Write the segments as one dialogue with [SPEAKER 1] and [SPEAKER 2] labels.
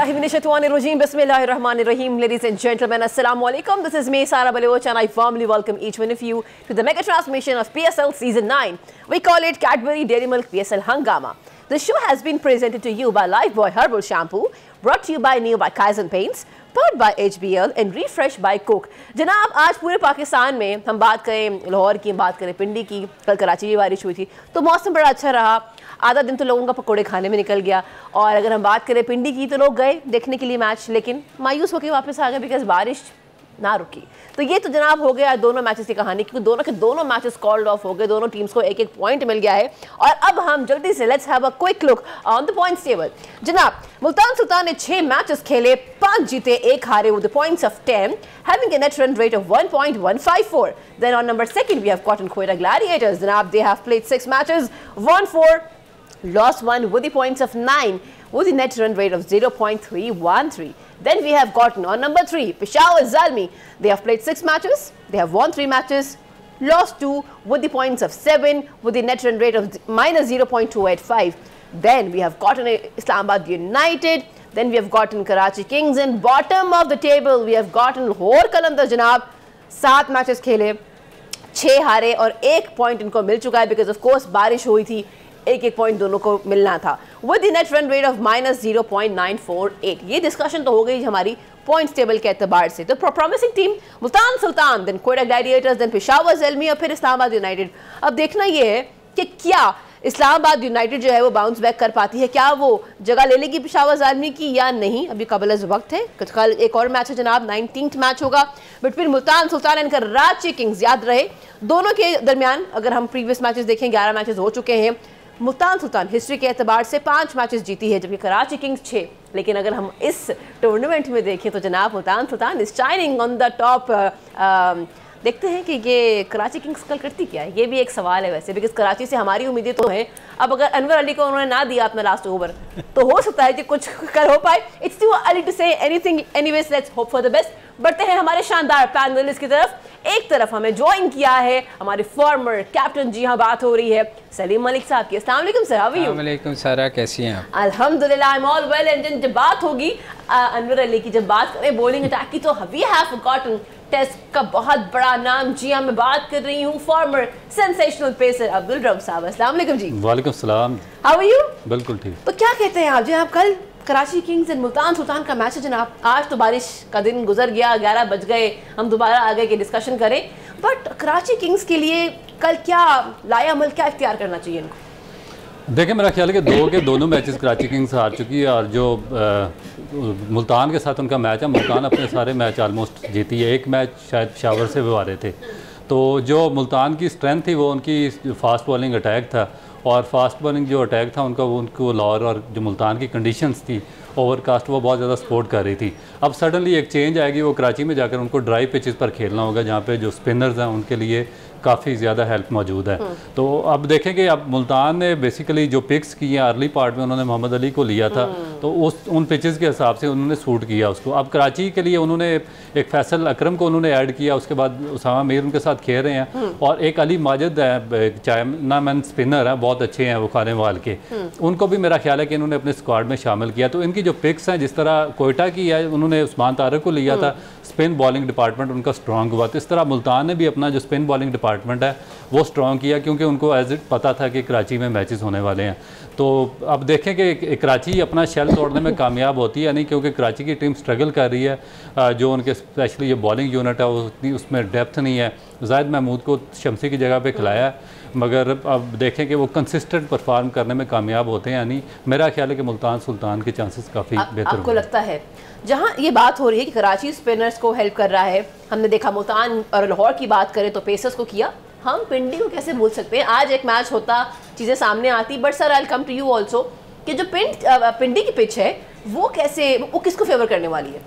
[SPEAKER 1] Auzubillahiminash-shaytanir-rajeem. Bismillahir-rahmanir-rahim. Ladies and gentlemen, Assalamu alaikum. This is me, Sara Baloch, and I warmly welcome each one of you to the mega transmission of PSL Season 9. We call it Cadbury Dairy Milk PSL Hangama. The show has been presented to you by Lifebuoy Herbal Shampoo, brought to you by Neo by Kaizen Paints, powered by HBL and refreshed by Coke. जनाब, आज पूरे पाकिस्तान में हम बात करें लाहौर की, बात करें पिंडी की, कल कराची में बारिश हुई थी तो मौसम बड़ा अच्छा रहा। आधा दिन तो लोगों का पकोड़े खाने में निकल गया। और अगर हम बात करें पिंडी की तो लोग गए देखने के लिए मैच, लेकिन मायूस होकर वापस आ गए बिकॉज बारिश ना रुकी। तो ये तो जनाब हो गया दोनों मैचेस की कहानी, क्योंकि दोनों के दोनों मैचेस कॉल्ड ऑफ हो गए, दोनों टीम्स को एक एक पॉइंट मिल गया है। और अब हम जल्दी से let's have a quick look on the points table. जनाब, मुल्तान सुल्तान ने 6 मैचेस खेले, 5 जीते 1 हारे with the points of 10, having a net run rate of 1.154. Then on number 2 we have Cotton Quetta Gladiators. Janaab, they have played 6 matches, won 4, lost 1 with the points of 9, with a net run rate of 0.313. Then we have gotten on number 3 Peshawar Zalmi. They have played 6 matches, they have won 3 matches, lost 2 with the points of 7, with a net run rate of minus 0.285. Then we have gotten Islamabad United. Then we have gotten Karachi Kings. And bottom of the table we have gotten Lahore Qalandars. Janab, 7 matches खेले, 6 हारे और 1 point इनको मिल चुका है because of course बारिश हुई थी, एक पॉइंट दोनों को मिलना था। With the net run rate of minus 0.948। ये डिस्कशन तो हो गई हमारी पॉइंट्स टेबल के एतबार से। तो promising team Multan Sultan, then Quetta gladiators, then Peshawar Zalmi और फिर इस्लामाबाद यूनाइटेड। अब देखना ये है कि क्या इस्लामाबाद यूनाइटेड जो है वो बाउंस बैक कर पाती है, क्या वो जगह ले लेगी पेशावर ज़ल्मी की या नहीं। अभी कबल वक्त है, कल एक और मैच है जनाब, 19th मैच होगा between Multan sultan and Karachi Kings. याद रहे दोनों के दरमियान अगर हम प्रीवियस मैचेस देखें 11 मैचेस हो चुके हैं। मुल्तान सुल्तान हिस्ट्री के एतबार से 5 मैचेस जीती है, जबकि कराची किंग्स 6। लेकिन अगर हम इस टूर्नामेंट में देखें तो जनाब Multan Sultan is shining on the top. देखते हैं कि ये कराची किंग्स कल करती क्या है, ये भी एक सवाल है वैसे, बिकॉज कराची से हमारी उम्मीदें तो हैं। अब अगर अनवर अली को उन्होंने ना दिया अपना लास्ट ओवर तो हो सकता है कि कुछ कर हो पाए। It's too early to say anything, anyways let's hope for the best. बढ़ते हैं हमारे शानदार पैनलिस्ट की तरफ। एक तरफ हमें ज्वाइन किया है हमारे फॉर्मर कैप्टन, जी हाँ बात हो रही है सलीम मलिक साहब की। अस्सलाम वालेकुम सर, हाउ आर यू?
[SPEAKER 2] वालेकुम सारा, कैसी हैं आप?
[SPEAKER 1] अल्हम्दुलिल्लाह, I am all well. And जब बात होगी अनवर अली की, जब बात करें बॉलिंग अटैक की, तो वी हैव फॉरगॉटन टेस्ट का बहुत बड़ा नाम। जी हाँ, मैं बात कर रही हूँ farmer sensational pacer Abdul Rauf साहब। अस्सलाम वालेकुम जी।
[SPEAKER 3] वालेकुम सलाम,
[SPEAKER 1] हाउ आर यू?
[SPEAKER 3] बिल्कुल ठीक।
[SPEAKER 1] तो क्या कहते हैं आप जी, आप कल कराची किंग्स एंड मुल्तान सुल्तान का मैच है जनाब। आज तो बारिश का दिन गुजर गया, 11 बज गए, हम दोबारा आगे की डिस्कशन करें। बट कराची किंग्स के लिए कल क्या लायामल, क्या इख्तियार करना चाहिए इनको?
[SPEAKER 3] देखिए, मेरा ख्याल है कि दोनों मैचेस कराची किंग्स हार चुकी है, और जो मुल्तान के साथ उनका मैच है, मुल्तान अपने सारे मैच आलमोस्ट जीती है। एक मैच शायद पेशावर से वो हारे थे। तो जो मुल्तान की स्ट्रेंथ थी वो उनकी फास्ट बॉलिंग अटैक था, और फास्ट बॉलिंग जो अटैक था उनको लाहौर और जो मुल्तान की कंडीशंस थी ओवरकास्ट, वो बहुत ज़्यादा सपोर्ट कर रही थी। अब सडनली एक चेंज आएगी, वो कराची में जाकर उनको ड्राई पिचेस पर खेलना होगा, जहाँ पे जो स्पिनर्स हैं उनके लिए काफ़ी ज़्यादा हेल्प मौजूद है। तो अब देखें कि अब मुल्तान ने बेसिकली जो पिक्स की हैं अर्ली पार्ट में, उन्होंने मोहम्मद अली को लिया था, तो उन पिचेस के हिसाब से उन्होंने सूट किया उसको। अब कराची के लिए उन्होंने एक फैसल अकरम को उन्होंने ऐड किया, उसके बाद उसामा मीर उनके साथ खेल रहे हैं, और एक अली माजिद है, चाइना मैन स्पिनर है, बहुत अच्छे हैं वो खाने वाल के, उनको भी मेरा ख्याल है कि इन्होंने अपने स्क्वाड में शामिल किया। तो इनकी जो पिक्स हैं, जिस तरह कोयटा की है, उन्होंने उस्मान तारिक को लिया था, स्पिन बॉलिंग डिपार्टमेंट उनका स्ट्रॉन्ग हुआ। तो इस तरह मुल्तान ने भी अपना जो स्पिन बॉलिंग डिपार्टमेंट है वो स्ट्रॉन्ग किया, क्योंकि उनको एज इट पता था कि कराची में मैचेस होने वाले हैं। तो अब देखें कि कराची अपना शेल तोड़ने में कामयाब होती है नहीं, क्योंकि कराची की टीम स्ट्रगल कर रही है। जो उनके स्पेशली जो बॉलिंग यूनिट है वो उसमें डेप्थ नहीं है। जाहिद महमूद को शमसी की जगह पे खिलाया, मगर अब देखें कि वो कंसिस्टेंट परफॉर्म करने में कामयाब होते हैं नहीं। मेरा ख्याल है कि मुल्तान सुल्तान के चांसेस काफ़ी बेहतर।
[SPEAKER 1] आपको लगता है जहाँ ये बात हो रही है कि कराची स्पिनर्स को हेल्प कर रहा है, हमने देखा मुल्तान और लाहौर की बात करें तो पेसर्स को किया, हम पिंडी को कैसे भूल सकते हैं? आज एक मैच होता, चीज़ें सामने आती, but sir I will come to you also कि जो पिंडी की पिच है वो कैसे, वो किसको फेवर करने वाली है?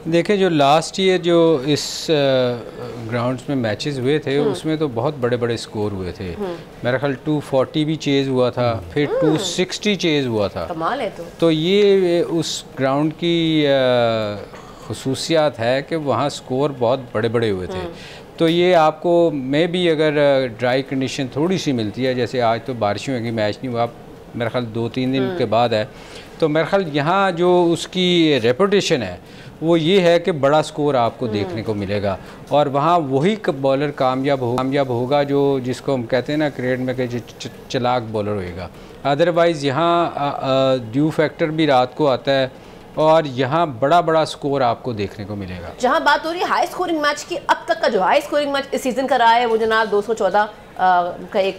[SPEAKER 2] देखें, जो लास्ट ईयर जो इस ग्राउंड्स में मैचेस हुए थे उसमें तो बहुत बड़े बड़े स्कोर हुए थे। मेरा ख्याल 240 भी चेज़ हुआ था, फिर 260 चेज़ हुआ था।
[SPEAKER 1] कमाल है। तो
[SPEAKER 2] ये उस ग्राउंड की खसूसियात है कि वहाँ स्कोर बहुत बड़े बड़े हुए थे। तो ये आपको मे भी अगर ड्राई कंडीशन थोड़ी सी मिलती है, जैसे आज तो बारिशों की मैच नहीं हुआ, मेरे ख्याल 2-3 दिन के बाद है। तो मेरे ख्याल यहाँ जो उसकी रेपुटेशन है वो ये है कि बड़ा स्कोर आपको देखने को मिलेगा और वहाँ वही बॉलर कामयाब होगा जो जिसको हम कहते हैं ना क्रिकेट में कि चालाक बॉलर होएगा। अदरवाइज़ यहाँ ड्यू फैक्टर भी रात को आता है और यहाँ बड़ा स्कोर आपको देखने को मिलेगा।
[SPEAKER 1] जहाँ बात हो रही है हाई स्कोरिंग मैच की, अब तक का जो हाई स्कोरिंग मैच इस सीज़न का रहा है वो जनाब 214 का एक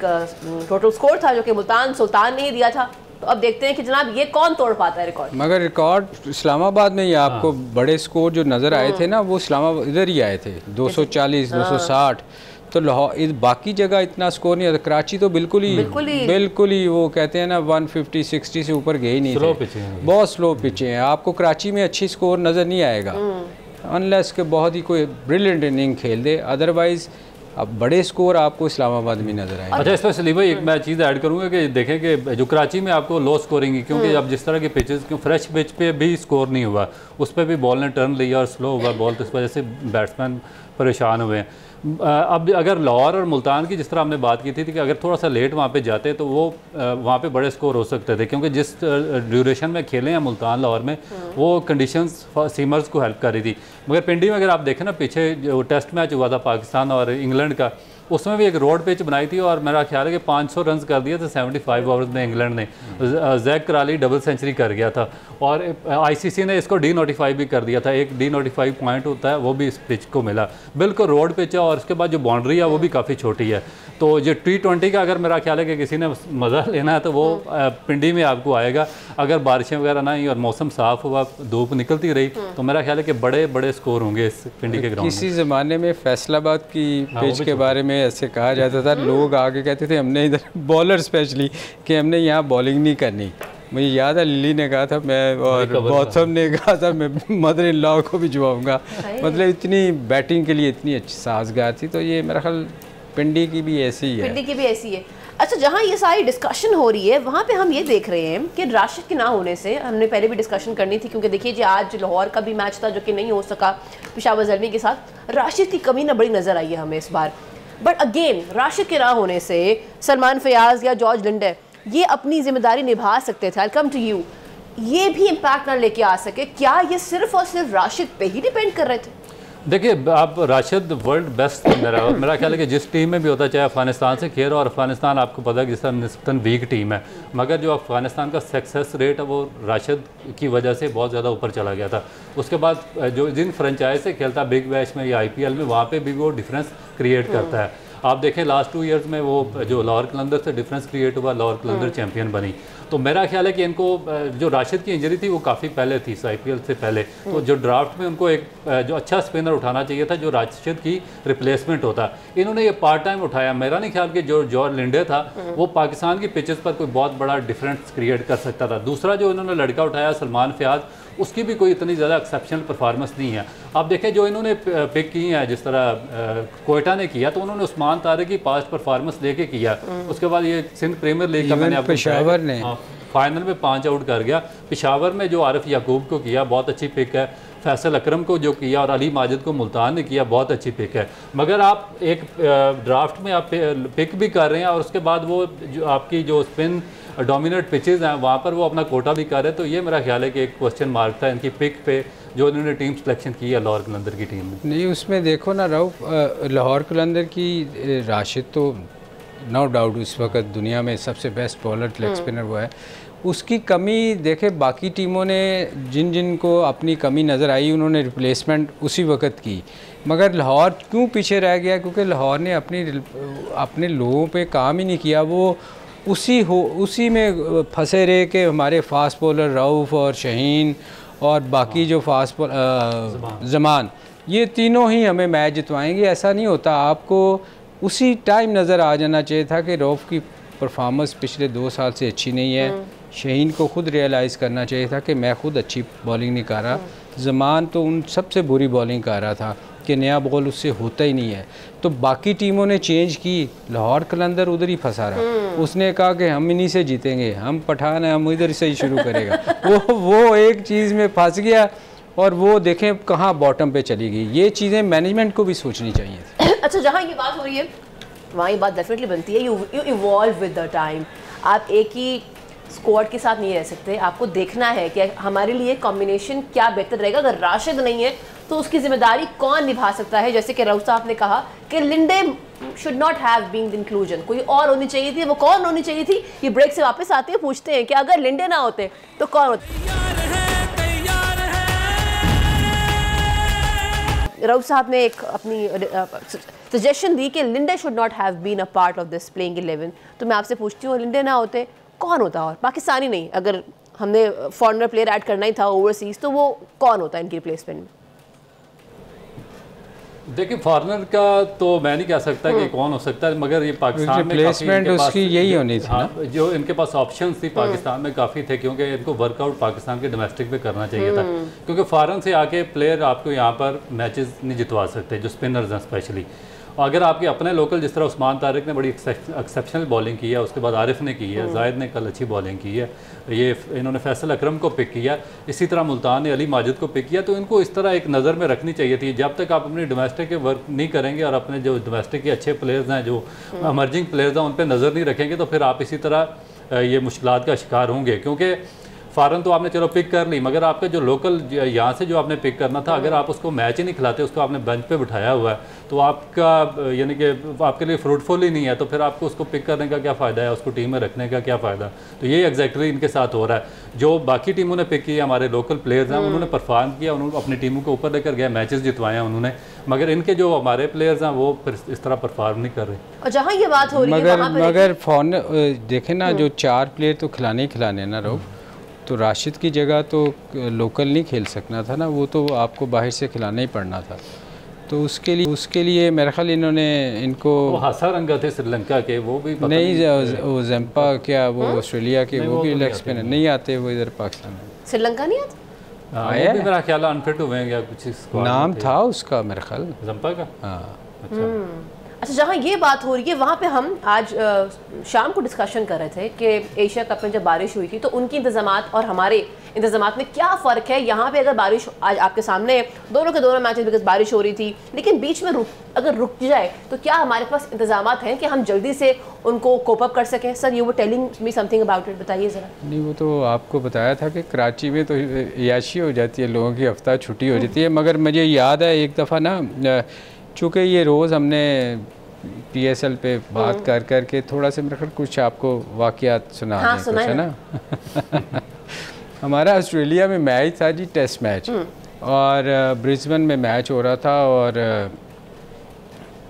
[SPEAKER 1] टोटल स्कोर था जो कि मुल्तान सुल्तान ने ही दिया था। तो अब देखते हैं कि जनाब ये कौन तोड़ पाता है रिकॉर्ड। मगर
[SPEAKER 2] रिकॉर्ड इस्लामाबाद में ही आपको बड़े स्कोर जो नज़र आए थे ना वो इस्लामाबाद इधर ही आए थे 240 260। तो लाहौर बाकी जगह इतना स्कोर नहीं आता। कराची तो बिल्कुल ही वो कहते हैं ना 150-60 से ऊपर गए ही नहीं थे। बहुत स्लो पिचे हैं। आपको कराची में अच्छी स्कोर नज़र नहीं आएगा अनलेस के बहुत ही कोई ब्रिलियंट इनिंग खेल दे। अदरवाइज़ अब बड़े स्कोर आपको इस्लामाबाद में नजर आए।
[SPEAKER 3] अच्छा, इसमें सलीम भाई एक मैं चीज़ ऐड करूँगा कि देखें कि जो कराची में आपको लो स्कोरिंग है क्योंकि अब जिस तरह के पिचेस क्यों फ्रेश पिच पे भी स्कोर नहीं हुआ, उस पर भी बॉल ने टर्न लिया और स्लो हुआ बॉल, तो इस वजह से बैट्समैन परेशान हुए हैं। अब अगर लाहौर और मुल्तान की जिस तरह हमने बात की थी कि अगर थोड़ा सा लेट वहाँ पे जाते तो वो वहाँ पे बड़े स्कोर हो सकते थे क्योंकि जिस ड्यूरेशन में खेले हैं मुल्तान लाहौर में वो कंडीशंस सीमर्स को हेल्प कर रही थी। मगर पिंडी में अगर आप देखें ना पीछे जो टेस्ट मैच हुआ था पाकिस्तान और इंग्लैंड का, उसमें भी एक रोड पिच बनाई थी और मेरा ख्याल है कि 500 रन कर दिए थे 75 ओवर्स में इंग्लैंड ने। जैक कराली डबल सेंचुरी कर गया था और आईसीसी ने इसको डी नोटिफाई भी कर दिया था। एक डी नोटिफाई पॉइंट होता है वो भी इस पिच को मिला। बिल्कुल रोड पिच है और उसके बाद जो बाउंड्री है वो भी काफ़ी छोटी है। तो जो T20 का अगर मेरा ख्याल है कि किसी ने मज़ा लेना है तो वो पिंडी में आपको आएगा। अगर बारिशें वगैरह ना आई और मौसम साफ़ हुआ, धूप निकलती रही तो मेरा ख्याल है कि बड़े स्कोर होंगे इस पिंडी के ग्राउंड में।
[SPEAKER 2] किसी ज़माने में फैसलाबाद की पिच के बारे में ऐसे कहा जाता था, लोग आगे कहते थे हमने इधर बॉलर स्पेशली कि हमने यहाँ बॉलिंग नहीं करनी। मुझे याद है लिली ने कहा था मैं और गौतम ने कहा था मैं मदर इन लॉ को भी जुआऊँगा। मतलब इतनी बैटिंग के लिए इतनी अच्छी साजगार थी। तो ये मेरा ख्याल पिंडी की भी ऐसी ही है।
[SPEAKER 1] अच्छा, जहाँ ये सारी डिस्कशन हो रही है वहाँ पे हम ये देख रहे हैं कि राशिद के ना होने से हमने पहले भी डिस्कशन करनी थी क्योंकि देखिए जी आज लाहौर का भी मैच था जो कि नहीं हो सका पेशावर ज़ल्मी के साथ। राशिद की कमी ना बड़ी नज़र आई है हमें इस बार। बट अगेन राशिद के ना होने से सलमान फयाज या जॉर्ज लिंडे ये अपनी जिम्मेदारी निभा सकते थे। आई कम टू यू, ये भी इम्पैक्ट ना लेके आ सके, क्या ये सिर्फ और सिर्फ राशिद पे ही डिपेंड कर रहे थे?
[SPEAKER 3] देखिए आप राशिद वर्ल्ड बेस्ट मेरा ख्याल है कि जिस टीम में भी होता चाहे अफगानिस्तान से खेल और अफगानिस्तान आपको पता है कि जिस तरह निस्बतन वीक टीम है, मगर जो अफगानिस्तान का सक्सेस रेट है वो राशिद की वजह से बहुत ज़्यादा ऊपर चला गया था। उसके बाद जो जिन फ्रेंचाइज से खेलता बिग बैश में या IPL में वहाँ पे भी वो डिफरेंस क्रिएट करता है। आप देखें लास्ट 2 ईयर्स में वो जो लाहौर कलंदर से डिफरेंस क्रिएट हुआ, लाहौर कलंदर चैंपियन बनी। तो मेरा ख्याल है कि इनको जो राशिद की इंजरी थी वो काफ़ी पहले थी IPL से पहले। तो जो ड्राफ्ट में उनको एक जो अच्छा स्पिनर उठाना चाहिए था जो राशिद की रिप्लेसमेंट होता, इन्होंने ये पार्ट टाइम उठाया। मेरा नहीं ख्याल कि जो जॉर्ज लिंडे था वो पाकिस्तान की पिचेस पर कोई बहुत बड़ा डिफरेंस क्रिएट कर सकता था। दूसरा जो इन्होंने लड़का उठाया सलमान फयाज, उसकी भी कोई इतनी ज़्यादा एक्सेप्शनल परफॉर्मेंस नहीं है। आप देखें जो इन्होंने पिक की है जिस तरह कोयटा ने किया तो उन्होंने उस्मान तारिक की पास्ट परफॉर्मेंस लेके किया। उसके बाद ये सिंध प्रीमियर लीग का मैंने
[SPEAKER 2] पेशावर ने
[SPEAKER 3] फाइनल में 5 आउट कर गया। पेशावर में जो आरिफ याकूब को किया बहुत अच्छी पिक है, फैसल अकरम को जो किया और अली माजिद को मुल्तान ने किया बहुत अच्छी पिक है। मगर आप एक ड्राफ्ट में आप पिक भी कर रहे हैं और उसके बाद वो जो आपकी जो स्पिन डोमिनेट पिचेज़ हैं वहाँ पर वो अपना कोटा भी कर रहे हैं। तो ये मेरा ख्याल है कि एक क्वेश्चन मार्क था इनकी पिक पे जो इन्होंने टीम सिलेक्शन की है लाहौर कलंदर की टीम में।
[SPEAKER 2] नहीं उसमें देखो ना रऊफ, लाहौर कलंदर की राशिद तो नो डाउट इस वक्त दुनिया में सबसे बेस्ट बॉलर लेग स्पिनर हुआ है। उसकी कमी देखे बाकी टीमों ने जिन को अपनी कमी नज़र आई उन्होंने रिप्लेसमेंट उसी वक्त की। मगर लाहौर क्यों पीछे रह गया? क्योंकि लाहौर ने अपने लोगों पे काम ही नहीं किया। वो उसी में फंसे रहे कि हमारे फास्ट बॉलर रऊफ़ और शहीन और बाकी जो फास्ट ज़मान ये तीनों ही हमें मैच जितवाएंगे। ऐसा नहीं होता। आपको उसी टाइम नज़र आ जाना चाहिए था कि रऊफ़ की परफॉर्मेंस पिछले 2 साल से अच्छी नहीं है। शहीन को खुद रियलाइज़ करना चाहिए था कि मैं खुद अच्छी बॉलिंग नहीं कर रहा। ज़मान तो उन सबसे बुरी बॉलिंग कर रहा था कि नया बॉल उससे होता ही नहीं है। तो बाकी टीमों ने चेंज की, लाहौर कलंदर उधर ही फंसा रहा। उसने कहा कि हम इन्हीं से जीतेंगे, हम पठान हैं, हम इधर से ही शुरू करेगा। वो एक चीज़ में फंस गया और वो देखें कहाँ बॉटम पे चली गई। ये चीज़ें मैनेजमेंट को भी सोचनी चाहिए थी।
[SPEAKER 1] अच्छा, जहाँ ये बात हो रही है वहाँ ये बात डेफिनेटली बनती है, you evolve with the time. आप एक ही स्क्वाड के साथ नहीं रह सकते, आपको देखना है कि हमारे लिए कॉम्बिनेशन क्या बेहतर रहेगा। अगर राशिद नहीं है तो उसकी जिम्मेदारी कौन निभा सकता है? जैसे कि रऊफ साहब ने कहा कि Linde should not have been the inclusion, कोई और होनी चाहिए थी। वो कौन होनी चाहिए थी? ये ब्रेक से वापस आते हैं पूछते हैं कि अगर लिंडे ना होते तो कौन होते? रऊफ साहब ने एक अपनी सजेशन दी कि Linde should not have been a part of this playing 11। तो मैं आपसे पूछती हूँ, लिंडे ना होते कौन होता? और पाकिस्तानी नहीं, अगर हमने फॉरेनर प्लेयर ऐड करना ही था ओवरसीज, तो वो कौन होता है इनकी रिप्लेसमेंट में?
[SPEAKER 3] देखिए फॉरेनर का तो मैं नहीं कह सकता कि कौन हो सकता है, मगर ये पाकिस्तान में
[SPEAKER 2] रिप्लेसमेंट उसकी यही होनी थी ना?
[SPEAKER 3] जो इनके पास ऑप्शंस थी पाकिस्तान में काफ़ी थे, क्योंकि इनको वर्कआउट पाकिस्तान के डोमेस्टिक पे करना चाहिए था, क्योंकि फॉरेन से आके प्लेयर आपको यहाँ पर मैचेस नहीं जितवा सकते, जो स्पिनर्स हैं स्पेशली। और अगर आपके अपने लोकल, जिस तरह उस्मान तारिक ने बड़ी एक्सेप्शनल बॉलिंग की है, उसके बाद आरिफ ने की है, जायद ने कल अच्छी बॉलिंग की है, ये इन्होंने फैसल अकरम को पिक किया, इसी तरह मुल्तान ने अली माजिद को पिक किया। तो इनको इस तरह एक नज़र में रखनी चाहिए थी। जब तक आप अपनी डोमेस्टिक के वर्क नहीं करेंगे और अपने जो डोमेस्टिक के अच्छे प्लेयर्स हैं, जो अमर्जिंग प्लेयर्स हैं, उन पर नज़र नहीं रखेंगे, तो फिर आप इसी तरह ये मुश्किलात का शिकार होंगे। क्योंकि फ़ॉरन तो आपने चलो पिक कर ली, मगर आपका जो लोकल यहाँ से जो आपने पिक करना था, अगर आप उसको मैच ही नहीं खिलाते, उसको आपने बेंच पे बिठाया हुआ है, तो आपका यानी कि आपके लिए फ्रूटफुल ही नहीं है, तो फिर आपको उसको पिक करने का क्या फ़ायदा है, उसको टीम में रखने का क्या फ़ायदा? तो ये एग्जैक्टली इनके साथ हो रहा है। जो बाकी टीमों ने पिक किया, हमारे लोकल प्लेयर्स हैं, उन्होंने परफॉर्म किया, उन्होंने अपनी टीमों को ऊपर लेकर गया, मैचेस जितवाए उन्होंने, मगर इनके जो हमारे प्लेयर्स हैं वो फिर इस तरह परफॉर्म नहीं कर रहे।
[SPEAKER 1] और जहाँ ये बात हो रही है
[SPEAKER 2] मगर फॉरन देखें ना, जो 4 प्लेयर तो खिलाने ही खिलाने ना रहो, तो राशिद की जगह तो लोकल नहीं खेल सकना था ना, वो तो आपको बाहर से खिलाना ही पड़ना था। तो उसके लिए मेरे ख्याल इन्होंने इनको
[SPEAKER 3] वो हासा रंगा थे श्रीलंका के, वो भी पता
[SPEAKER 2] नहीं, वो जंपा क्या वो ऑस्ट्रेलिया के, वो भी लेग स्पिनर नहीं आते, वो इधर पाकिस्तान में
[SPEAKER 1] श्रीलंका नहीं आते।
[SPEAKER 3] आया मेरा ख्याल अनफिट हुए हैं या कुछ
[SPEAKER 2] नाम था उसका मेरे ख्याल
[SPEAKER 3] जंपा का।
[SPEAKER 2] हाँ
[SPEAKER 1] अच्छा, जहाँ ये बात हो रही है वहाँ पे हम आज शाम को डिस्कशन कर रहे थे कि एशिया कप में जब बारिश हुई थी तो उनकी इंतजामात और हमारे इंतजामात में क्या फ़र्क है। यहाँ पे अगर बारिश आज आपके सामने दोनों के दोनों मैचेस बिकॉज बारिश हो रही थी, लेकिन बीच में अगर रुक जाए तो क्या हमारे पास इंतजामात हैं कि हम जल्दी से उनको कोप अप कर सकें? Sir you were telling me something about it, बताइए ज़रा।
[SPEAKER 2] नहीं, वो तो आपको बताया था कि कराची में तो याशी हो जाती है, लोगों की हफ्ता छुट्टी हो जाती है। मगर मुझे याद है एक दफ़ा ना, चूँकि ये रोज़ हमने PSL पे बात कर कर के थोड़ा सा मेरे ख्याल कुछ आपको वाक़यात सुना दें, कुछ है ना। हमारा ऑस्ट्रेलिया में मैच था जी, टेस्ट मैच, और ब्रिस्बेन में मैच हो रहा था, और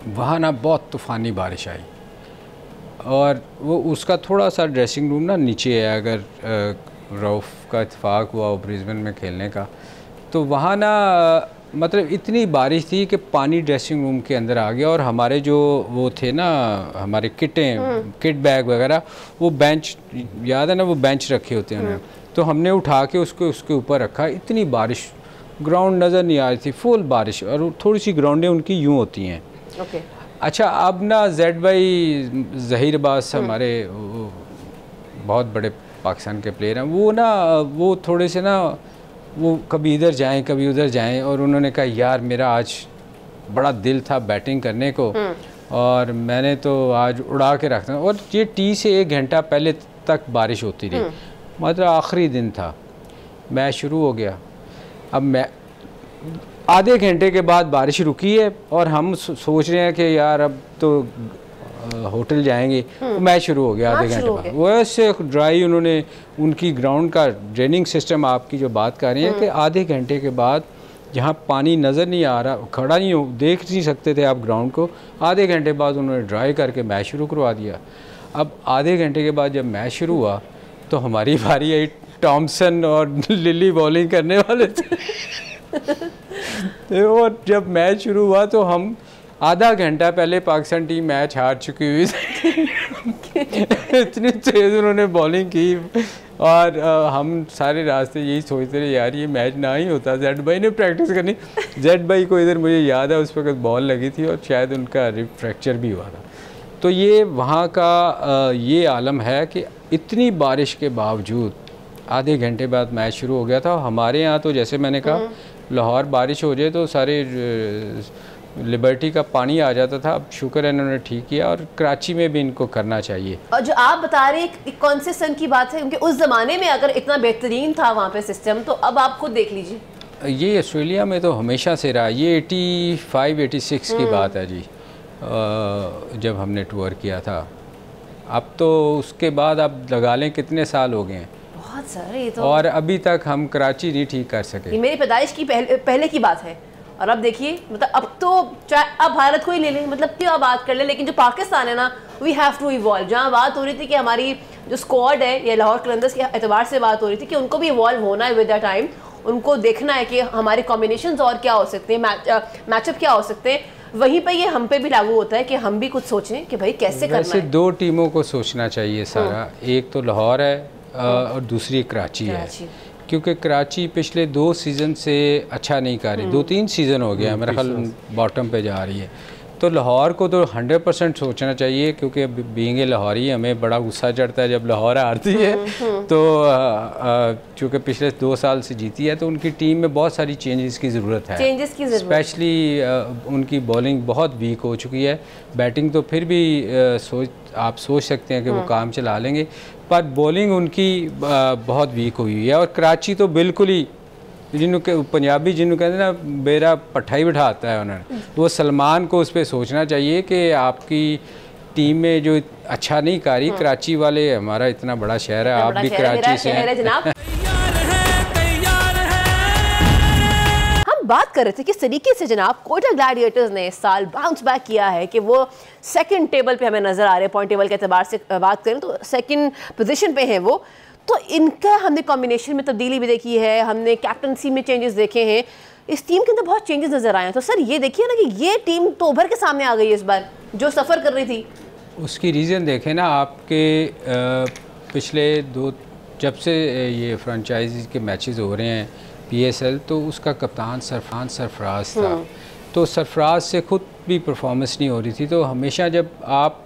[SPEAKER 2] वहाँ ना बहुत तूफ़ानी बारिश आई, और वो उसका थोड़ा सा ड्रेसिंग रूम ना नीचे है। अगर रऊफ का इत्तेफाक हुआ ब्रिस्बेन में खेलने का, तो वहाँ ना मतलब इतनी बारिश थी कि पानी ड्रेसिंग रूम के अंदर आ गया, और हमारे जो वो थे ना, हमारे किट बैग वगैरह, वो बेंच, याद है ना, वो बेंच रखे होते हैं उन्हें, तो हमने उठा के उसके ऊपर रखा। इतनी बारिश, ग्राउंड नज़र नहीं आ रही थी, फुल बारिश, और थोड़ी सी ग्राउंडें उनकी यूँ होती हैं। अच्छा, अब ना जेड भाई ज़हीर अब्बास हमारे बहुत बड़े पाकिस्तान के प्लेयर हैं, वो ना वो थोड़े से ना वो कभी इधर जाएं कभी उधर जाएं, और उन्होंने कहा यार मेरा आज बड़ा दिल था बैटिंग करने को, और मैंने तो आज उड़ा के रखना। और ये टी से 1 घंटा पहले तक बारिश होती रही, मतलब आखिरी दिन था, मैच शुरू हो गया। अब मैं आधे घंटे के बाद बारिश रुकी है, और हम सोच रहे हैं कि यार अब तो होटल जाएंगे, मैच शुरू हो गया आधे घंटे बाद। वैसे ड्राई उन्होंने उनकी ग्राउंड का ड्रेनिंग सिस्टम, आपकी जो बात कर रही है कि आधे घंटे के बाद जहाँ पानी नज़र नहीं आ रहा, खड़ा नहीं हो, देख नहीं सकते थे आप ग्राउंड को, आधे घंटे बाद उन्होंने ड्राई करके मैच शुरू करवा दिया। अब आधे घंटे के बाद जब मैच शुरू हुआ तो हमारी बारी आई, टॉमसन और लिली बॉलिंग करने वाले थे। और जब मैच शुरू हुआ तो हम आधा घंटा पहले पाकिस्तान टीम मैच हार चुकी हुई इतनी तेज़ उन्होंने बॉलिंग की, और हम सारे रास्ते यही सोचते रहे यार ये मैच ना ही होता। जेड भाई ने प्रैक्टिस करनी, जेड भाई को इधर मुझे याद है उस वक्त बॉल लगी थी और शायद उनका रिब फ्रैक्चर भी हुआ था। तो ये वहाँ का ये आलम है कि इतनी बारिश के बावजूद आधे घंटे बाद मैच शुरू हो गया था। हमारे यहाँ तो जैसे मैंने कहा लाहौर बारिश हो जाए तो सारे लिबर्टी का पानी आ जाता था। अब शुक्र है इन्होंने ठीक किया, और कराची में भी इनको करना चाहिए।
[SPEAKER 1] और जो आप बता रहे हैं कौन से सन की बात है, क्योंकि उस ज़माने में अगर इतना बेहतरीन था वहाँ पे सिस्टम, तो अब आप खुद देख लीजिए।
[SPEAKER 2] ये ऑस्ट्रेलिया में तो हमेशा से रहा, ये 85-86 की बात है जी, जब हमने टूर किया था। अब तो उसके बाद आप लगा लें कितने साल हो गए हैं,
[SPEAKER 1] बहुत सारे। ये तो
[SPEAKER 2] और अभी तक हम कराची नहीं ठीक कर सके।
[SPEAKER 1] ये मेरी पैदाइश की पहले की बात है, और अब देखिए मतलब अब तो चाहे अब भारत को ही ले लें, मतलब क्यों बात कर ले, लेकिन जो पाकिस्तान है ना, वी हैव टू इवॉल्व। जहाँ बात हो रही थी कि हमारी जो स्क्वाड है, या लाहौर कलंदर्स के एतबार से बात हो रही थी कि उनको भी इवॉल्व होना है विद द टाइम। उनको देखना है कि हमारे कॉम्बिनेशंस और क्या हो सकते हैं, मैचअप क्या हो सकते हैं। वहीं पे ये हम पे भी लागू होता है कि हम भी कुछ सोचें कि भाई कैसे करना है।
[SPEAKER 2] वैसे 2 टीमों को सोचना चाहिए सारा, एक तो लाहौर है और दूसरी कराची है, क्योंकि कराची पिछले 2 सीज़न से अच्छा नहीं कर रही, 2-3 सीज़न हो गया मेरा ख्याल बॉटम पे जा रही है। तो लाहौर को तो 100% सोचना चाहिए, क्योंकि बीइंग लाहौरी हमें बड़ा गुस्सा चढ़ता है जब लाहौर हारती है। तो चूँकि पिछले 2 साल से जीती है, तो उनकी टीम में बहुत सारी चेंजेस की ज़रूरत है, स्पेशली उनकी बॉलिंग बहुत वीक हो चुकी है। बैटिंग तो फिर भी आप सोच सकते हैं कि वो काम चला लेंगे, पर बॉलिंग उनकी बहुत वीक हुई है। और कराची तो बिल्कुल ही, जिन्होंने पंजाबी जिन्होंने कहते हैं ना, बेरा पट्ठा ही बिठाता है उन्होंने, वो सलमान को उस पर सोचना चाहिए कि आपकी टीम में जो अच्छा नहीं कर रही, कराची वाले, हमारा इतना बड़ा शहर है, आप भी कराची से हैं।
[SPEAKER 1] बात कर रहे थे किस तरीके से जनाब कोयटा ग्लैडिएटर्स ने इस साल बाउंस बैक किया है, कि वो सेकंड टेबल पे हमें नज़र आ रहे हैं। पॉइंट टेबल के अतबार से बात करें तो सेकंड पोजीशन पे हैं वो। तो इनका हमने कॉम्बिनेशन में तब्दीली भी देखी है, हमने कैप्टनसी में चेंजेस देखे हैं, इस टीम के अंदर बहुत चेंजेस नज़र आए हैं। तो सर ये देखिए ना कि ये टीम तो उभर के सामने आ गई है इस बार, जो सफ़र कर रही थी। उसकी
[SPEAKER 2] रीज़न देखें ना, आपके पिछले 2 जब से ये फ्रेंचाइजी के मैचेस हो रहे हैं PSL, तो उसका कप्तान सरफराज था। तो सरफराज से खुद भी परफॉर्मेंस नहीं हो रही थी। तो हमेशा जब आप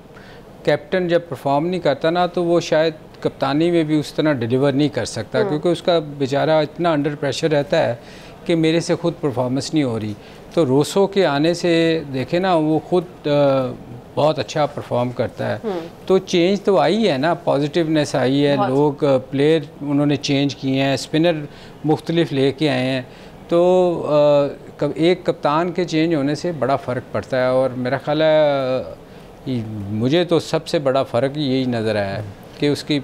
[SPEAKER 2] कैप्टन जब परफॉर्म नहीं करता ना, तो वो शायद कप्तानी में भी उस तरह डिलीवर नहीं कर सकता, क्योंकि उसका बेचारा इतना अंडर प्रेशर रहता है कि मेरे से खुद परफॉर्मेंस नहीं हो रही। तो रोसो के आने से देखे ना, वो खुद बहुत अच्छा परफॉर्म करता है। तो चेंज तो आई है ना, पॉजिटिवनेस आई है, लोग प्लेयर उन्होंने चेंज किए हैं, स्पिनर मुख्तलिफ लेके आए हैं। तो एक कप्तान के चेंज होने से बड़ा फ़र्क पड़ता है, और मेरा ख्याल है मुझे तो सबसे बड़ा फ़र्क यही नज़र आया है कि उसकी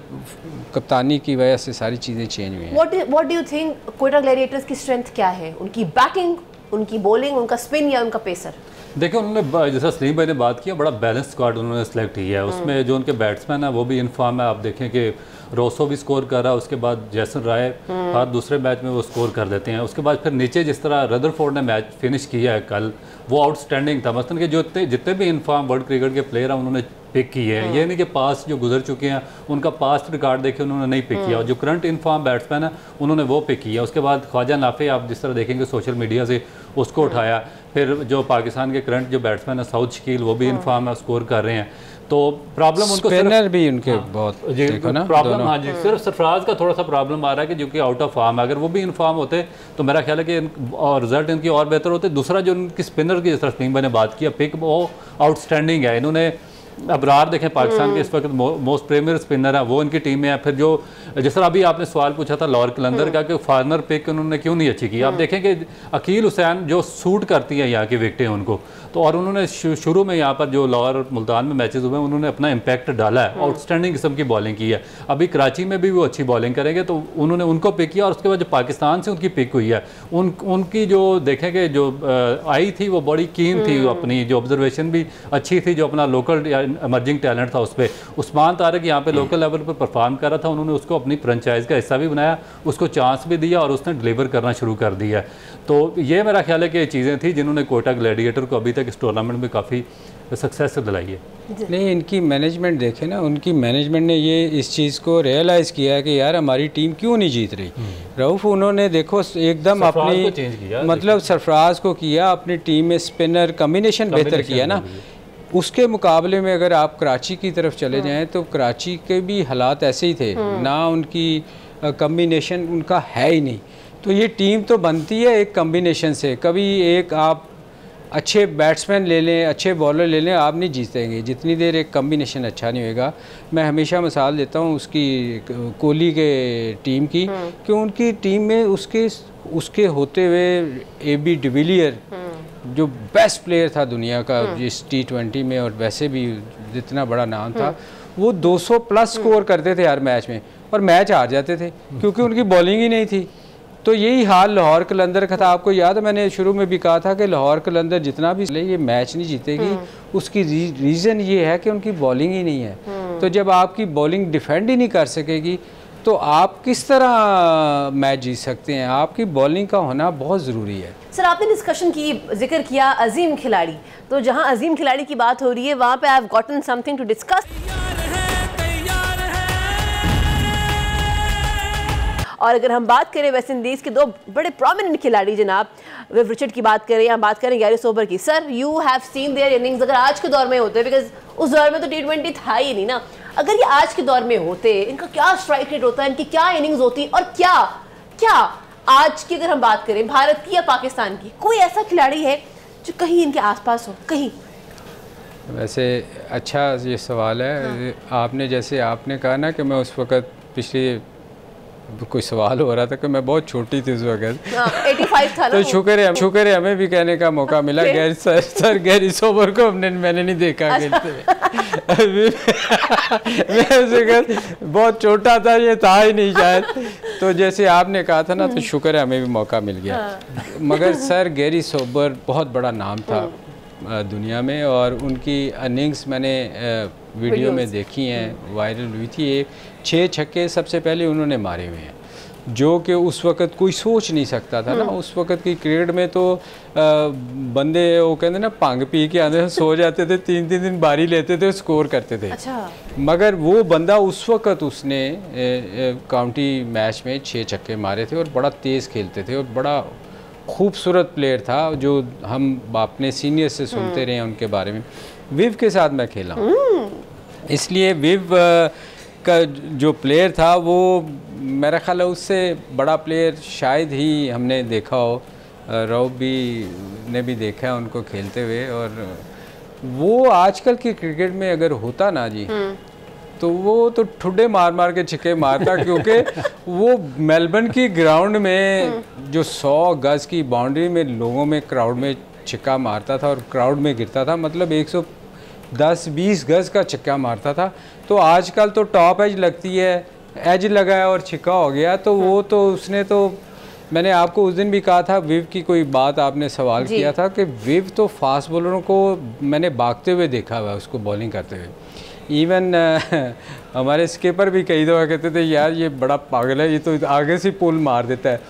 [SPEAKER 2] कप्तानी की वजह से सारी चीज़ें चेंज हुई हैं।
[SPEAKER 1] What do you think Quetta Gladiators की स्ट्रेंथ क्या है? उनकी बैटिंग, उनकी बॉलिंग, उनका स्पिन, या उनका पेसर?
[SPEAKER 3] देखिए, उन्होंने जैसा सलीम भाई ने बात किया, बड़ा बैलेंस स्क्वाड उन्होंने सेलेक्ट किया है। उसमें जो उनके बैट्समैन है वो भी इनफॉर्म है। आप देखें कि रोसो भी स्कोर कर रहा है, उसके बाद जैसन राय हर दूसरे मैच में वो स्कोर कर देते हैं। उसके बाद फिर नीचे जिस तरह रदरफोर्ड ने मैच फिनिश किया है कल, वो आउटस्टैंडिंग था। मसलन कि जो जितने भी इनफॉर्म वर्ल्ड क्रिकेट के प्लेयर हैं उन्होंने पिक की है। ये नहीं कि पास्ट जो गुजर चुके हैं उनका पास्ट रिकॉर्ड देखे उन्होंने नहीं पिक किया, और जो करंट इनफॉर्म बैट्समैन है उन्होंने वो पिक किया। उसके बाद ख्वाजा नाफे आप जिस तरह देखेंगे सोशल मीडिया से उसको उठाया। फिर जो पाकिस्तान के करंट जो बैट्समैन है साउथ शकील, वो भी इनफॉर्म है, स्कोर कर रहे हैं। तो प्रॉब्लम उनको
[SPEAKER 2] स्पिनर भी उनके बहुत देखो ना
[SPEAKER 3] प्रॉब्लम, हाँ जी, सिर्फ सरफराज का थोड़ा सा प्रॉब्लम आ रहा है कि जो कि आउट ऑफ फॉर्म है। अगर वो भी इनफॉर्म होते तो मेरा ख्याल है कि और रिजल्ट इनकी और बेहतर होते। दूसरा जो उनकी स्पिनर की जिस तरह सलीम भाई ने बात किया, पिक वो आउटस्टैंडिंग है। इन्होंने अबरार देखें पाकिस्तान के इस वक्त मोस्ट प्रीमियर स्पिनर है, वो इनकी टीम में है। फिर जो जिस तरह अभी आपने सवाल पूछा था लाहौर कलंदर का कि फॉरनर पिक उन्होंने क्यों नहीं अच्छी की, आप देखें कि अकील हुसैन जो सूट करती है यहाँ की विकेटें उनको, तो और उन्होंने शुरू में यहाँ पर जो लाहौर और मुल्तान में मैचेस हुए उन्होंने अपना इम्पैक्ट डाला है, आउटस्टैंडिंग किस्म की बॉलिंग की है। अभी कराची में भी वो अच्छी बॉलिंग करेंगे, तो उन्होंने उनको पिक किया। और उसके बाद जो पाकिस्तान से उनकी पिक हुई है, उनकी जो देखेंगे जो आई थी वो बड़ी कीन थी, अपनी जो ऑब्जर्वेशन भी अच्छी थी, जो अपना लोकल इमर्जिंग टैलेंट था उस पर। उस्मान तारिक यहाँ पे लोकल लेवल पर परफॉर्म कर रहा था, उन्होंने उसको अपनी फ्रेंचाइज का हिस्सा भी बनाया, उसको चांस भी दिया और उसने डिलीवर करना शुरू कर दिया। तो ये मेरा ख्याल है कि चीज़ें थी जिन्होंने कोयटा ग्लैडिएटर को अभी तक इस टूर्नामेंट में काफ़ी सक्सेस दिलाई है।
[SPEAKER 2] नहीं, इनकी मैनेजमेंट देखें ना, उनकी मैनेजमेंट ने ये इस चीज़ को रियलाइज़ किया है कि यार हमारी टीम क्यों नहीं जीत रही। रऊफ़ उन्होंने देखो एकदम अपनी मतलब सरफराज को किया, अपनी टीम में स्पिनर कम्बिनेशन बेहतर किया ना। उसके मुकाबले में अगर आप कराची की तरफ चले जाएं तो कराची के भी हालात ऐसे ही थे ना, उनकी कम्बिनेशन उनका है ही नहीं। तो ये टीम तो बनती है एक कम्बिनेशन से, कभी एक आप अच्छे बैट्समैन ले लें, अच्छे बॉलर ले लें, आप नहीं जीतेंगे जितनी देर एक कम्बिनेशन अच्छा नहीं होएगा। मैं हमेशा मिसाल देता हूँ उसकी कोहली के टीम की, कि उनकी टीम में उसके होते हुए AB डिविलियर जो बेस्ट प्लेयर था दुनिया का इस T20 में, और वैसे भी जितना बड़ा नाम था, वो 200 प्लस स्कोर करते थे हर मैच में और मैच हार जाते थे क्योंकि उनकी बॉलिंग ही नहीं थी। तो यही हाल लाहौर कलंदर का था। आपको याद है मैंने शुरू में भी कहा था कि लाहौर कलंदर जितना भी ये मैच नहीं जीतेगी, उसकी रीज़न ये है कि उनकी बॉलिंग ही नहीं है। तो जब आपकी बॉलिंग डिफेंड ही नहीं कर सकेगी तो आप किस तरह मैच जीत सकते हैं? आपकी बॉलिंग का होना बहुत ज़रूरी है।
[SPEAKER 1] सर, आपने डिस्कशन की, जिक्र किया अजीम खिलाड़ी, तो जहां अजीम खिलाड़ी की बात हो रही है वहां पे I have gotten something to discuss. और अगर हम बात करें वेस्ट इंडीज़ के दो बड़े प्रोमिनेंट खिलाड़ी, जनाब विव रिचर्ड की बात करें या बात करें गैरी सोबर की, sir you have seen their innings. अगर आज के दौर में होते, बिकॉज उस दौर में तो T20 था ही नहीं ना, अगर ये आज के दौर में होते, इनका क्या स्ट्राइक रेट होता है, इनकी क्या इनिंग्स होती, और क्या आज की अगर हम बात करें भारत की या पाकिस्तान की, कोई ऐसा खिलाड़ी है जो कहीं इनके आसपास हो कहीं?
[SPEAKER 2] वैसे अच्छा ये सवाल है। आपने जैसे आपने कहा ना कि मैं उस वक़्त पिछले कोई सवाल हो रहा था कि मैं बहुत छोटी थी उस वक्त,
[SPEAKER 1] 85 था ना। तो
[SPEAKER 2] शुक्र है हमें भी कहने का मौका मिला। गैरी सोबर को मैंने नहीं देखा खेलते हुए। मैं उस वक्त बहुत छोटा था, ये था ही नहीं शायद। तो जैसे आपने कहा था ना, तो शुक्र है हमें भी मौका मिल गया। मगर सर गैरी सोबर बहुत बड़ा नाम था दुनिया में, और उनकी इनिंग्स मैंने वीडियो में देखी हैं, वायरल हुई थी। एक 6 छक्के सबसे पहले उन्होंने मारे हुए हैं, जो कि उस वक़्त कोई सोच नहीं सकता था ना। उस वक़्त की क्रिकेट में तो बंदे वो कहते ना भंग पी के आते सो जाते थे, 3-3 दिन बारी लेते थे, स्कोर करते थे।
[SPEAKER 1] अच्छा।
[SPEAKER 2] मगर वो बंदा उस वक़्त उसने काउंटी मैच में 6 छक्के मारे थे और बड़ा तेज़ खेलते थे और बड़ा खूबसूरत प्लेयर था, जो हम अपने सीनियर से सुनते रहे हैं उनके बारे में। विव के साथ मैं खेला हूँ, इसलिए विव का जो प्लेयर था वो मेरा ख्याल है उससे बड़ा प्लेयर शायद ही हमने देखा हो। रॉब भी ने भी देखा है उनको खेलते हुए, और वो आजकल की क्रिकेट में अगर होता ना जी, तो वो तो ठुड्डे मार के छिक्के मारता, क्योंकि वो मेलबर्न की ग्राउंड में जो 100 गज की बाउंड्री में लोगों में क्राउड में छिक्का मारता था और क्राउड में गिरता था, मतलब 110-20 गज का छिक्का मारता था। तो आजकल तो टॉप एज लगती है, एज लगाया और छिक्का हो गया। तो वो तो उसने तो, मैंने आपको उस दिन भी कहा था, विव की कोई बात आपने सवाल किया था कि विव तो फास्ट बॉलरों को मैंने भागते हुए देखा हुआ उसको बॉलिंग करते हुए। इवन हमारे स्कीपर भी कई दफ़ा कहते थे यार ये बड़ा पागल है, ये तो आगे से पुल मार देता है।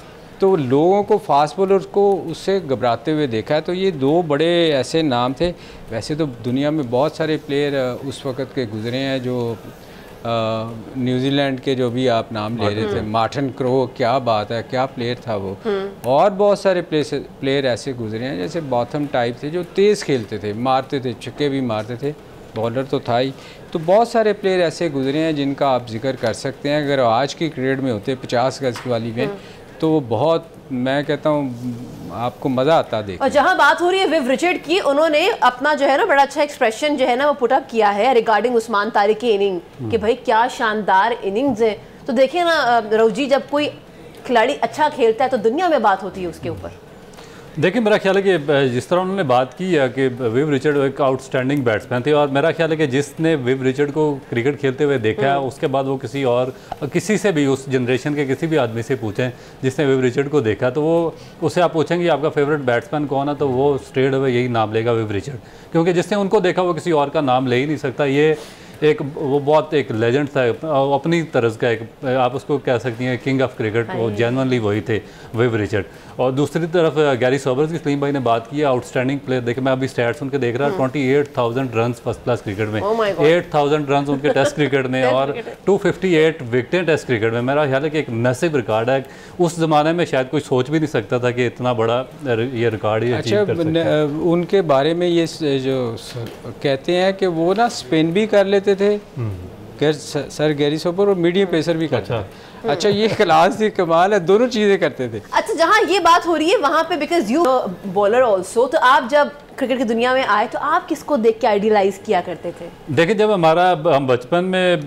[SPEAKER 2] तो लोगों को फास्ट बॉलर्स को उससे घबराते हुए देखा है। तो ये दो बड़े ऐसे नाम थे। वैसे तो दुनिया में बहुत सारे प्लेयर उस वक़्त के गुजरे हैं, जो न्यूजीलैंड के जो भी आप नाम ले रहे थे, मार्टिन क्रो, क्या बात है, क्या प्लेयर था वो। और बहुत सारे प्लेयर ऐसे गुजरे हैं जैसे बॉथम टाइप थे, जो तेज़ खेलते थे, मारते थे, छक्के भी मारते थे, बॉलर तो था ही। तो बहुत सारे प्लेयर ऐसे गुजरे हैं जिनका आप जिक्र कर सकते हैं। अगर आज की क्रिकेट में होते 50 गज वाली में, तो बहुत, मैं कहता हूँ आपको मज़ा आता देख।
[SPEAKER 1] और जहाँ बात हो रही है विव रिचर्ड की, उन्होंने अपना जो है ना बड़ा अच्छा एक्सप्रेशन जो है ना वो पुटअप किया है रिगार्डिंग उस्मान तारिक की इनिंग, कि भाई क्या शानदार इनिंग्स है। तो देखिए ना रऊ जी, जब कोई खिलाड़ी अच्छा खेलता है तो दुनिया में बात होती है उसके ऊपर।
[SPEAKER 3] देखिए मेरा ख्याल है कि जिस तरह उन्होंने बात की है कि विव रिचर्ड एक आउटस्टैंडिंग बैट्समैन थे, और मेरा ख्याल है कि जिसने विव रिचर्ड को क्रिकेट खेलते हुए देखा है, उसके बाद वो किसी से भी उस जनरेशन के किसी भी आदमी से पूछें जिसने विव रिचर्ड को देखा, तो वो उससे आप पूछेंगे आपका फेवरेट बैट्समैन कौन है, तो वो स्ट्रेट अवे यही नाम लेगा, विव रिचर्ड। क्योंकि जिसने उनको देखा वो किसी और का नाम ले ही नहीं सकता। ये एक वो बहुत एक लेजेंड था अपनी तरह का, एक आप उसको कह सकती हैं किंग ऑफ क्रिकेट, वो जेन्युइनली वही थे विव रिचर्ड। और दूसरी तरफ गैरी सोबर्स की सलीम भाई ने बात की है, आउटस्टैंडिंग प्लेयर। देखिए मैं अभी स्टैट्स उनके देख रहा, 28,000 रन फर्स्ट क्लास क्रिकेट में, 8,000 रन उनके टेस्ट क्रिकेट में, और 258 विकेटें टेस्ट क्रिकेट में। मेरा ख्याल है कि एक मैसिव रिकॉर्ड है। उस ज़माने में शायद कोई सोच भी नहीं सकता था कि इतना बड़ा ये रिकॉर्ड ही अचीव कर सकता है।
[SPEAKER 2] उनके बारे में ये जो कहते हैं कि वो ना स्पिन भी कर लेते थे सर गैरी सोबर, और मीडियम पेसर भी करते थे। अच्छा ये क्लास थी, कमाल है, दोनों चीज़ें करते थे।
[SPEAKER 1] अच्छा जहाँ ये बात हो रही है वहाँ पे, बिकॉज यू बॉलर ऑल्सो, तो आप जब क्रिकेट की दुनिया में आए तो आप किसको देख के आइडियलाइज किया करते थे?
[SPEAKER 3] देखिए, जब हम बचपन में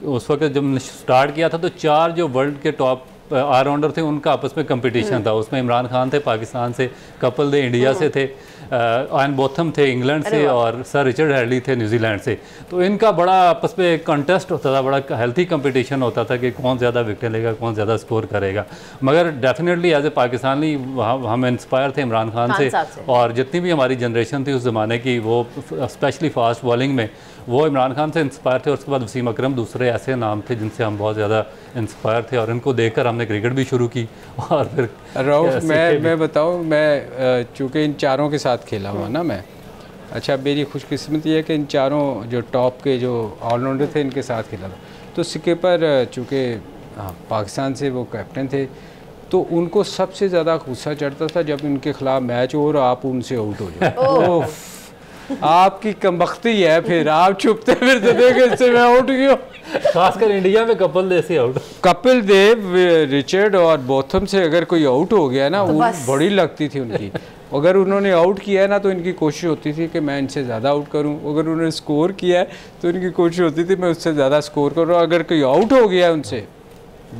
[SPEAKER 3] उस वक्त जब स्टार्ट किया था तो 4 जो वर्ल्ड के टॉप ऑलराउंडर थे उनका आपस में कंपटीशन था। उसमें इमरान खान थे पाकिस्तान से, कपिल देव इंडिया से थे, आयन बोथम थे इंग्लैंड से और सर रिचर्ड हैडली थे न्यूजीलैंड से। तो इनका बड़ा आपस में कंटेस्ट होता था, बड़ा हेल्थी कंपटीशन होता था कि कौन ज़्यादा विकेट लेगा, कौन ज़्यादा स्कोर करेगा। मगर डेफिनेटली एज ए पाकिस्तानी हम इंस्पायर थे इमरान खान से, और जितनी भी हमारी जनरेशन थी उस ज़माने की, वो स्पेशली फास्ट बॉलिंग में वो इमरान खान से इंस्पायर थे। और उसके बाद वसीम अकरम दूसरे ऐसे नाम थे जिनसे हम बहुत ज़्यादा इंस्पायर थे, और इनको देखकर हमने क्रिकेट भी शुरू की। और फिर
[SPEAKER 2] रऊफ, मैं बताऊँ, मैं चूँकि इन चारों के साथ खेला हुआ ना मैं, अच्छा मेरी खुशकिस्मती है कि इन चारों जो टॉप के जो ऑलराउंडर थे इनके साथ खेला था। तो स्किपर चूँकि पाकिस्तान से वो कैप्टन थे, तो उनको सबसे ज़्यादा गुस्सा चढ़ता था जब इनके खिलाफ मैच हो और आप उनसे आउट हो जाओ। आपकी कमबख्ती है, फिर आप छुपते फिरते थे इससे मैं आउट गया।
[SPEAKER 3] खासकर इंडिया में कपिल देव से आउट,
[SPEAKER 2] कपिल देव, रिचर्ड और बोथम से अगर कोई आउट हो गया ना, तो वो बड़ी लगती थी उनकी। अगर उन्होंने आउट किया है ना तो इनकी कोशिश होती थी कि मैं इनसे ज़्यादा आउट करूं। अगर उन्होंने स्कोर किया है तो इनकी कोशिश होती थी मैं उससे ज़्यादा स्कोर करूं। अगर कोई आउट हो गया उनसे,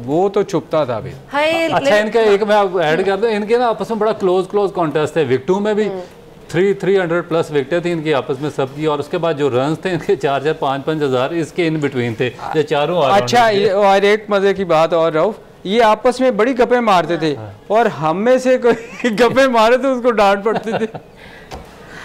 [SPEAKER 2] वो तो छुपता था भी।
[SPEAKER 3] अच्छा, इनका एक मैं ऐड कर दूं, इनके ना आपस में बड़ा क्लोज कॉन्टेस्ट है। विकेटों में भी 300 प्लस विकेटें थी इनकी आपस में सबकी, और उसके बाद जो रन्स थे इनके 4-4, 5-5 हज़ार इसके इन बिटवीन थे ये चारों।
[SPEAKER 2] अच्छा, और एक मजे की बात और रऊफ, ये आपस में बड़ी गप्पे मारते थे, और हम में से कोई गप्पे मारे तो उसको डांट पड़ती थी।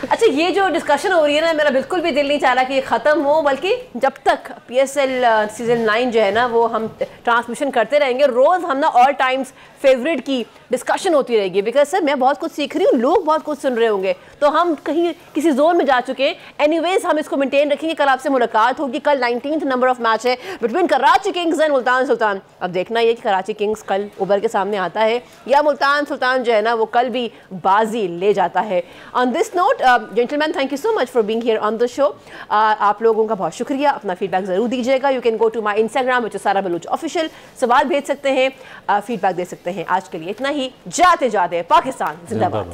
[SPEAKER 1] अच्छा, ये जो डिस्कशन हो रही है ना, मेरा बिल्कुल भी दिल नहीं चाह रहा कि ये ख़त्म हो, बल्कि जब तक PSL सीज़न 9 जो है ना वो हम ट्रांसमिशन करते रहेंगे, रोज़ हम ना ऑल टाइम्स फेवरेट की डिस्कशन होती रहेगी। बिकॉज सर मैं बहुत कुछ सीख रही हूँ, लोग बहुत कुछ सुन रहे होंगे, तो हम कहीं किसी जोन में जा चुके हैं। एनीवेज हम इसको मेंटेन रखेंगे। कल आपसे मुलाकात होगी। कल 19th नंबर ऑफ मैच है between Karachi kings and Multan Sultan. अब देखना ये कि कराची किंग्स कल उभर के सामने आता है या मुल्तान सुल्तान जो है ना वो कल भी बाजी ले जाता है। On this note gentleman, thank you so much for being here on the show. आप लोगों का बहुत शुक्रिया। अपना फीडबैक ज़रूर दीजिएगा। You can go to my Instagram which is Sara Baloch official. सवाल भेज सकते हैं, फीडबैक दे सकते हैं। आज के लिए इतना ही। जाते जाते पाकिस्तान जिंदाबाद।